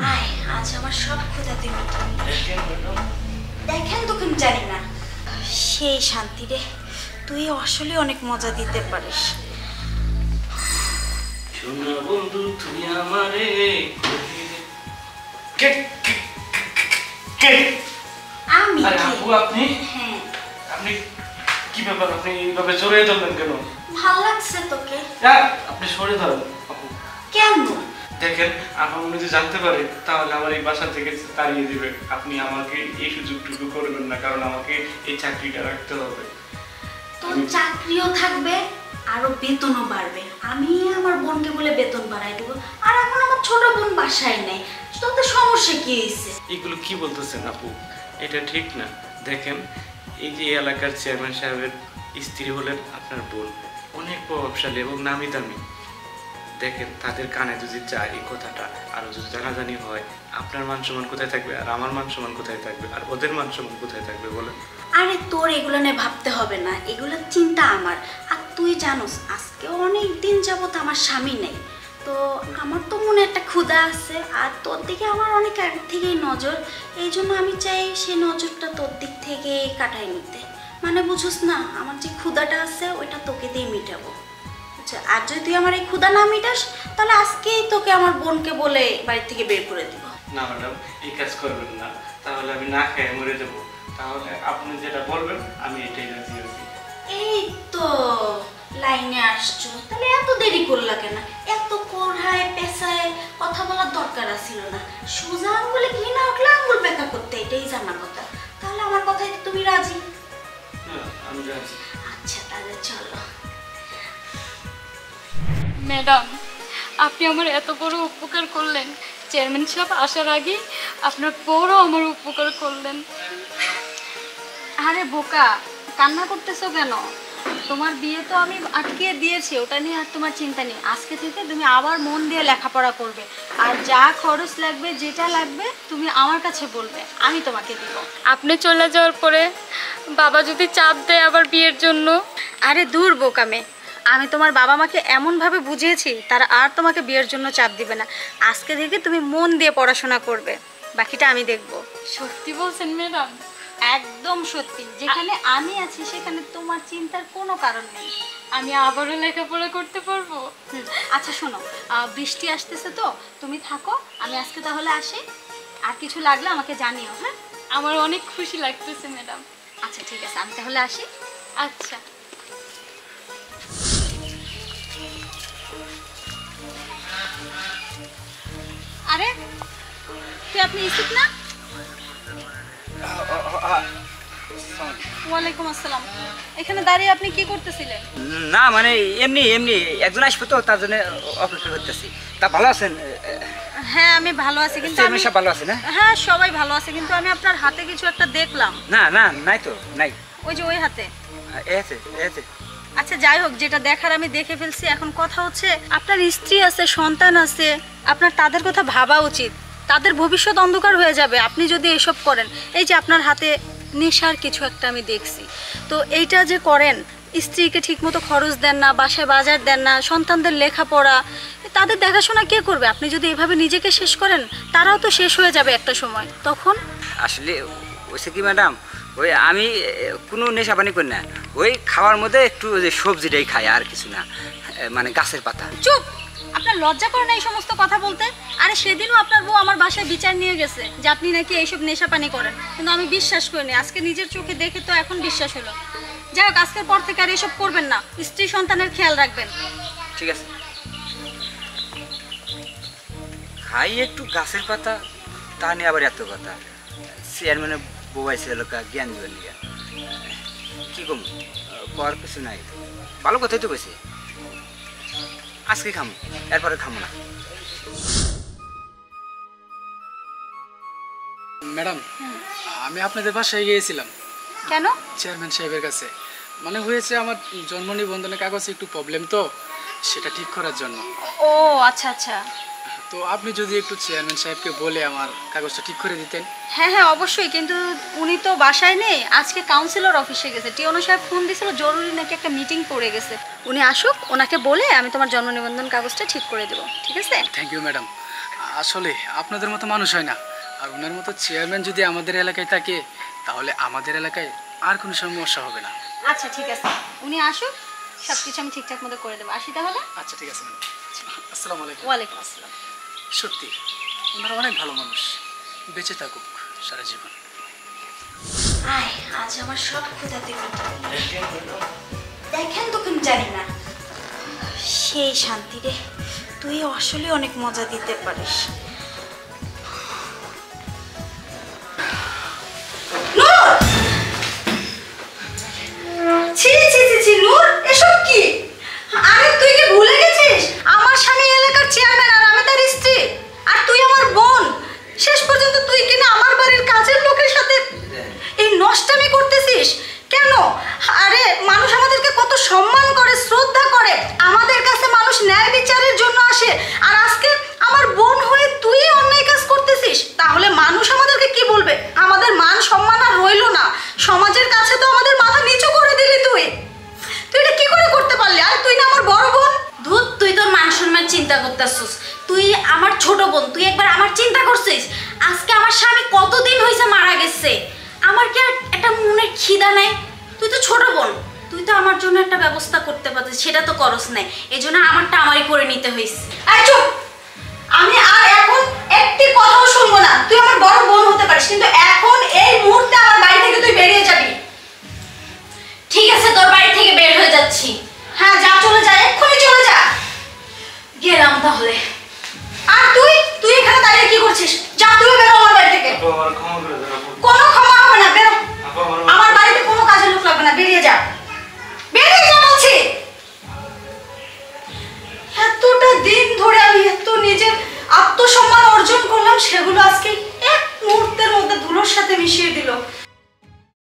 আয় আজ আমার সব ক্ষুধা তুই মিটাবি। দেখেন তোকে জানি না, সেই শান্তি রে, তুই আসলে অনেক মজা দিতে পারিস। শোনা বন্ধু তুই আমারে কে কে কে আমি আরে কে? আপু আপনি হ্যাঁ। আপনি কি ব্যাপার, আপনি এইভাবে জড়িয়ে ধরলেন কেন? ভাল লাগছে তোকে? আপনি সরে ধরেন আপু। কেন? দেখেন আপনি যদি জানতে পারে তাহলে আমার এই বাসা থেকে তাড়িয়ে দিবে। আপনি আমাকে এই সুযোগটুকু করবেন না, কারণ আমাকে এই চাকরিটা রাখতে হবে। তোর চাকরিও থাকবে, আরো বেতনও বাড়বে। আমি আমার বোনকে বলে বেতন বাড়াই দেবো, আর এখন আমার ছোট বোন বাসায় নেই। তোদের সমস্যা কি হয়েছে? এগুলো কি বলতেছেন আপু? এটা ঠিক না। দেখেন এই যে এই এলাকার চেয়ারম্যান সাহেবের স্ত্রী হলেন আপনার বোন, অনেক প্রভাবশালী এবং নামি দামি। দেখেন তাদের কানে যদি যায় এই কথাটা আরো যদি জানাজানি হয়, আপনার মান সম্মান কোথায় থাকবে, আর আমার মান সম্মান কোথায় থাকবে, আর ওদের মান সম্মান কোথায় থাকবে বলেন? আরে তোর এগুলো নিয়ে ভাবতে হবে না, এগুলো চিন্তা আমার। আর তুই জানোস আজকে অনেক দিন যাবত আমার স্বামী নেই, তো আমার তো মনে একটা ক্ষুধা আছে, আর তোর দিকে আমার অনেক আগে থেকেই নজর। এই জন্য আমি চাই সেই নজরটা তোর দিক থেকে কাটাই নিতে। মানে বুঝোস না, আমার যে ক্ষুধাটা আছে ওইটা তোকে দিয়ে মিটাবো। আচ্ছা, আর যদি তুই আমার এই ক্ষুধা না মিটাস, তাহলে আজকেই তোকে আমার বোনকে বলে বাড়ি থেকে বের করে দিব। না ম্যাডাম, এই কাজ করবেন না, তাহলে আমি না খেয়ে মরে দেবো। তাহলে আপনি যেটা বলবেন আমি এটাই রাজি আছি। এই তো লাইনে আসছো, তাহলে এত দেরি করলা কেন? এত কোড়ায় পেশায় কথা বলার দরকার ছিল না। সোজা আঙ্গুলে ঘি না উঠলে আঙ্গুল বেঁকা করতে, এটাই জানা কথা। তাহলে আমার কথায় তুমি রাজি? হ্যাঁ আমি রাজি। আচ্ছা তাহলে চলো। ম্যাডাম, আপনি আমার এত বড় উপকার করলেন। চেয়ারম্যান সাহেব আসার আগে আপনার বড় আমার উপকার করলেন। আরে বোকা, কান্না করতেছো কেন? তোমার বিয়ে তো আমি আটকে দিয়েছি, ওটা নিয়ে আর তোমার চিন্তা নেই। আজকে থেকে তুমি আবার মন দিয়ে লেখাপড়া করবে, আর যা খরচ লাগবে যেটা লাগবে তুমি আমার কাছে বলবে, আমি তোমাকে দিব। আপনি চলে যাওয়ার পরে বাবা যদি চাপ দেয় আবার বিয়ের জন্য। আরে দূর বোকামে, আমি তোমার বাবা মাকে এমনভাবে বুঝিয়েছি তারা আর তোমাকে বিয়ের জন্য চাপ দিবে না। আজকে থেকে তুমি মন দিয়ে পড়াশোনা করবে, বাকিটা আমি দেখব। সত্যি বলছেন ম্যাডাম? একদম সত্যি। যেখানে আমি আছি সেখানে তোমার চিন্তার কোনো কারণ নেই। আমি আবারও লেখাপড়া করতে পারবো। আচ্ছা শোনো, বৃষ্টি আসতেছে তো তুমি থাকো, আমি আজকে তাহলে আসি। আর কিছু লাগলে আমাকে জানিও। হ্যাঁ, আমার অনেক খুশি লাগতেছে ম্যাডাম। আচ্ছা ঠিক আছে, আমি তাহলে আসি। আচ্ছা। আরে তুই, আপনি ইসুক না? ওয়ালাইকুম আসসালাম। এখানে দাঁড়িয়ে আপনি কি করতেছিলেন? না মানে এমনি এমনি একজন আসবে তো, তার জন্য অপেক্ষা করতেছি। তা ভালো আছেন? হ্যাঁ আমি ভালো আছি, কিন্তু চেয়ারম্যান সাহেব ভালো আছে না? হ্যাঁ সবাই ভালো আছে, কিন্তু আমি আপনার হাতে কিছু একটা দেখলাম। না না নাই তো, নাই। ওই যে ওই হাতে। এই আছে, এই আছে। আচ্ছা যাই হোক, যেটা দেখার আমি দেখে ফেলছি। এখন কথা হচ্ছে, আপনার স্ত্রী আছে, সন্তান আছে, আপনার তাদের কথা ভাবা উচিত। তাদের ভবিষ্যৎ অন্ধকার হয়ে যাবে আপনি যদি এসব করেন। এই যে আপনার হাতে নেশার কিছু একটা আমি দেখছি, তো এইটা যে করেন, স্ত্রীকে ঠিকমতো খরচ দেন না, বাসায় বাজার দেন না, সন্তানদের লেখাপড়া, তাদের দেখাশোনা কে করবে? আপনি যদি এভাবে নিজেকে শেষ করেন, তারাও তো শেষ হয়ে যাবে একটা সময়। তখন আসলে ওইসে কি ম্যাডাম, ওই আমি কোনো নেশা পানি করি না। ওই খাওয়ার মধ্যে একটু ওই যে সবজিটাই খাই, আর কিছু না। মানে গাছের পাতা। চুপ! আপনার লজ্জা করে না এই সমস্ত কথা বলতে? আরে সেদিনও আপনার বউ আমার বাসায় বিচার নিয়ে গেছে যে আপনি নাকি এইসব নেশা পানি করেন, কিন্তু আমি বিশ্বাস করিনি। আজকে নিজের চোখে দেখে তো এখন বিশ্বাস হলো। যাই হোক, আজকের পর থেকে আর এসব করবেন না, স্ত্রী সন্তানের খেয়াল রাখবেন। ঠিক আছে, খাই একটু গাছের পাতা, তা নিয়ে আবার এত কথা। চেয়ারম্যানের বউ আছে এলাকা জ্ঞান দিবেন নিয়ে কি কম করার কিছু নাই। ভালো কথাই তো কইছে। আজকে খামো, এরপরে খামো না। ম্যাডাম, আমি আপনাদের বাসায় গিয়েছিলাম কেন? চেয়ারম্যান সাহেবের কাছে। মানে হয়েছে, আমার জন্ম নিবন্ধনের কাগজে একটু প্রবলেম, তো সেটা ঠিক করার জন্য। ও আচ্ছা আচ্ছা। তো আপনি যদি একটু চেয়ারম্যান সাহেবকে বলে আমার কাগজটা ঠিক করে দিতেন। হ্যাঁ হ্যাঁ অবশ্যই, কিন্তু উনি তো বাসায় নেই, আজকে কাউন্সিলর অফিসে গেছে। টিওনো সাহেব ফোন দিয়েছিল, জরুরি নাকি একটা মিটিং পড়ে গেছে। উনি আসুক, ওনাকে বলে আমি তোমার জন্ম নিবন্ধন কাগজটা ঠিক করে দেবো। ঠিক আছে? Thank you madam. আসলে আপনাদের মতো মানুষ হয় না। আর ওনার মতো চেয়ারম্যান যদি আমাদের এলাকায় থাকে তাহলে আমাদের এলাকায় আর কোনো সমস্যা হবে না। আচ্ছা ঠিক আছে, উনি আসুক, সব কিছু আমি ঠিকঠাক মতো করে দেবো। আসি তাহলে। আচ্ছা ঠিক আছে ম্যাডাম। আসসালামু আলাইকুম। ওয়ালাইকুম আসসালাম। সত্যি ওনারা অনেক ভালো মানুষ, বেঁচে থাকুক সারা জীবন। আয়, আজ আমার সব ক্ষুধাতে দেখেন তো কেন জানি না, সেই শান্তি রে। তুই আসলে অনেক মজা দিতে পারিস। নূর! ছি ছি ছি ছি, নূর, এসব কি? আরে তুই কি ভুলে গেছিস আমার স্বামী এলাকার চেয়ারম্যান আর আমি তার স্ত্রী, আর তুই আমার বোন। শেষ পর্যন্ত তুই কিনা আমার বাড়ির কাজের লোকের সাথে এই নষ্টামি করতেছিস কেন? আরে মানুষ আমাদেরকে কত সম্মান করে, শ্রদ্ধা করে, আমাদের কাছে মানুষ ন্যায় বিচারের জন্য আসে, আর আজকে আমার বোন হয়ে তুই অন্যায় কাজ করতেছিস। তাহলে মানুষ আমাদেরকে কি বলবে? আমাদের মান সম্মান আর রইলো না, সমাজের কাছে তো আমাদের মাথা নিচু করে দিলি তুই। তুই এটা কি করে করতে পারলি? আর তুই না আমার বড় বোন। ধুত, তুই তোর মান সম্মান চিন্তা করতেছিস। তুই আমার ছোট বোন, তুই একবার আমার চিন্তা করছিস? আজকে আমার স্বামী কতদিন হয়েছে মারা গেছে, আমার কি আর একটা মনের খিদা নাই? তুই তো ছোট বোন, তুই তো আমার জন্য একটা ব্যবস্থা করতে পারতিস, সেটা তো করস নাই। এই জন্য আমারটা আমারই করে নিতে হয়েছে। আর চুপ, আমি আর এখন একটি কথাও শুনবো না। তুই আমার বড় বোন হতে পারিস, কিন্তু এখন এই মুহূর্তে আমার বাড়ি থেকে তুই বেরিয়ে যাবি। ঠিক আছে, তোর বাড়ি থেকে বের হয়ে যাচ্ছি। হ্যাঁ যা, চলে যা, এক্ষুনি চলে যা। গেলাম তাহলে। আর তুই তুই এখানে দাঁড়িয়ে কি করছিস? যা, তুই বেরো আমার বাড়ি থেকে। আপু আমার ক্ষমা করে দেন আপু। কোনো ক্ষমা হবে না, বেরো। আপু আমার বাড়িতে কোনো কাজের লোক লাগবে না, বেরিয়ে যা, বেরিয়ে যা বলছি। এতটা দিন ধরে আমি এত নিজের আত্মসম্মান অর্জন করলাম, সেগুলো আজকে এক মুহূর্তের মধ্যে ধুলোর সাথে মিশিয়ে দিল।